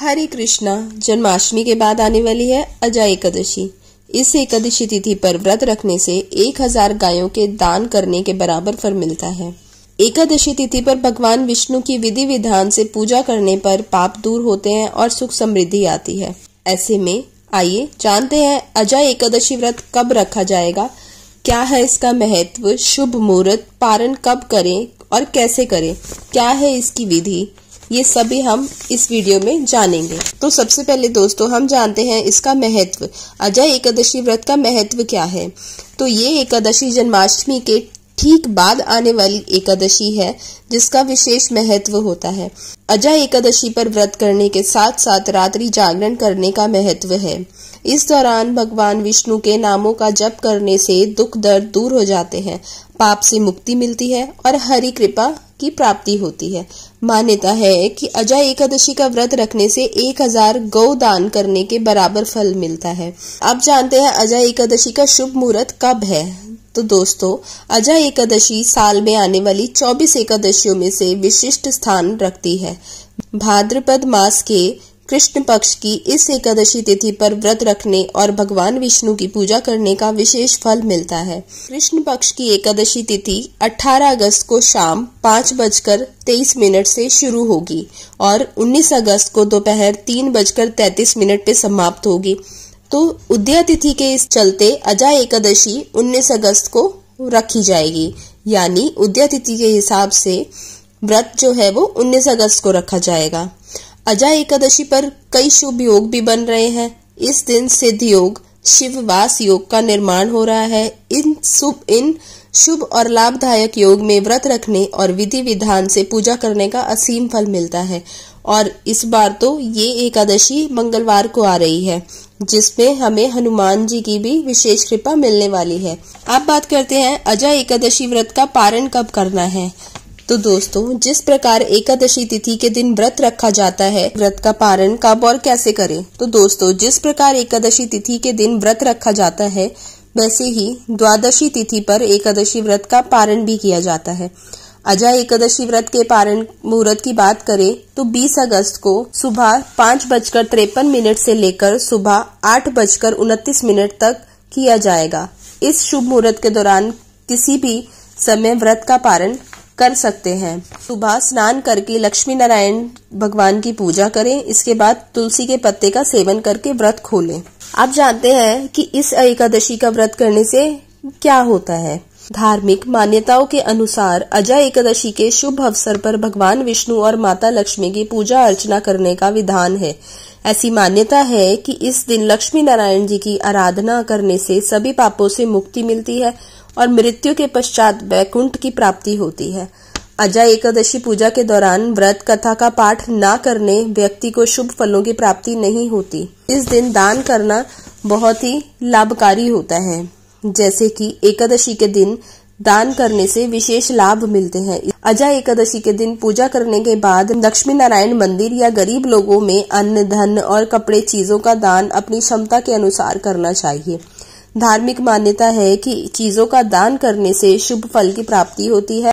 हरे कृष्णा। जन्माष्टमी के बाद आने वाली है अजय एकादशी। इस एकादशी तिथि पर व्रत रखने से 1000 गायों के दान करने के बराबर फल मिलता है। एकादशी तिथि पर भगवान विष्णु की विधि विधान से पूजा करने पर पाप दूर होते हैं और सुख समृद्धि आती है। ऐसे में आइए जानते हैं अजय एकादशी व्रत कब रखा जाएगा, क्या है इसका महत्व, शुभ मुहूर्त, पारण कब करें और कैसे करें, क्या है इसकी विधि, ये सभी हम इस वीडियो में जानेंगे। तो सबसे पहले दोस्तों हम जानते हैं इसका महत्व। अजय एकादशी व्रत का महत्व क्या है। तो ये एकादशी जन्माष्टमी के ठीक बाद आने वाली एकादशी है जिसका विशेष महत्व होता है। अजय एकादशी पर व्रत करने के साथ साथ रात्रि जागरण करने का महत्व है। इस दौरान भगवान विष्णु के नामों का जप करने से दुख दर्द दूर हो जाते हैं, पाप से मुक्ति मिलती है और हरि कृपा की प्राप्ति होती है। मान्यता है कि अजय एकादशी का व्रत रखने से 1000 गौ दान करने के बराबर फल मिलता है। अब जानते हैं अजय एकादशी का शुभ मुहूर्त कब है। तो दोस्तों अजय एकादशी साल में आने वाली 24 एकादशियों में से विशिष्ट स्थान रखती है। भाद्रपद मास के कृष्ण पक्ष की इस एकादशी तिथि पर व्रत रखने और भगवान विष्णु की पूजा करने का विशेष फल मिलता है। कृष्ण पक्ष की एकादशी तिथि 18 अगस्त को शाम 5:23 से शुरू होगी और 19 अगस्त को दोपहर 3:33 पे समाप्त होगी। तो उदया तिथि के इस चलते अजय एकादशी 19 अगस्त को रखी जाएगी, यानी उदया तिथि के हिसाब से व्रत जो है वो 19 अगस्त को रखा जाएगा। अजय एकादशी पर कई शुभ योग भी बन रहे हैं। इस दिन सिद्ध योग, शिववास योग का निर्माण हो रहा है। इन शुभ और लाभदायक योग में व्रत रखने और विधि विधान से पूजा करने का असीम फल मिलता है। और इस बार तो ये एकादशी मंगलवार को आ रही है जिसमें हमें हनुमान जी की भी विशेष कृपा मिलने वाली है। अब बात करते हैं अजय एकादशी व्रत का पारण कब करना है। तो दोस्तों जिस प्रकार एकादशी तिथि के दिन व्रत रखा जाता है, व्रत का पारण कब और कैसे करें। तो दोस्तों जिस प्रकार एकादशी तिथि के दिन व्रत रखा जाता है वैसे ही द्वादशी तिथि पर एकादशी व्रत का पारण भी किया जाता है। अजय एकादशी व्रत के पारण मुहूर्त की बात करें तो 20 अगस्त को सुबह 5:53 से लेकर सुबह 8:29 तक किया जाएगा। इस शुभ मुहूर्त के दौरान किसी भी समय व्रत का पारण कर सकते हैं। सुबह स्नान करके लक्ष्मी नारायण भगवान की पूजा करें, इसके बाद तुलसी के पत्ते का सेवन करके व्रत खोलें। अब जानते हैं कि इस एकादशी का व्रत करने से क्या होता है। धार्मिक मान्यताओं के अनुसार अजय एकादशी के शुभ अवसर पर भगवान विष्णु और माता लक्ष्मी की पूजा अर्चना करने का विधान है। ऐसी मान्यता है कि इस दिन लक्ष्मी नारायण जी की आराधना करने से सभी पापों से मुक्ति मिलती है और मृत्यु के पश्चात वैकुंठ की प्राप्ति होती है। अजय एकादशी पूजा के दौरान व्रत कथा का पाठ न करने व्यक्ति को शुभ फलों की प्राप्ति नहीं होती। इस दिन दान करना बहुत ही लाभकारी होता है, जैसे कि एकादशी के दिन दान करने से विशेष लाभ मिलते हैं। अजय एकादशी के दिन पूजा करने के बाद लक्ष्मी नारायण मंदिर या गरीब लोगों में अन्न, धन और कपड़े चीजों का दान अपनी क्षमता के अनुसार करना चाहिए। धार्मिक मान्यता है कि चीजों का दान करने से शुभ फल की प्राप्ति होती है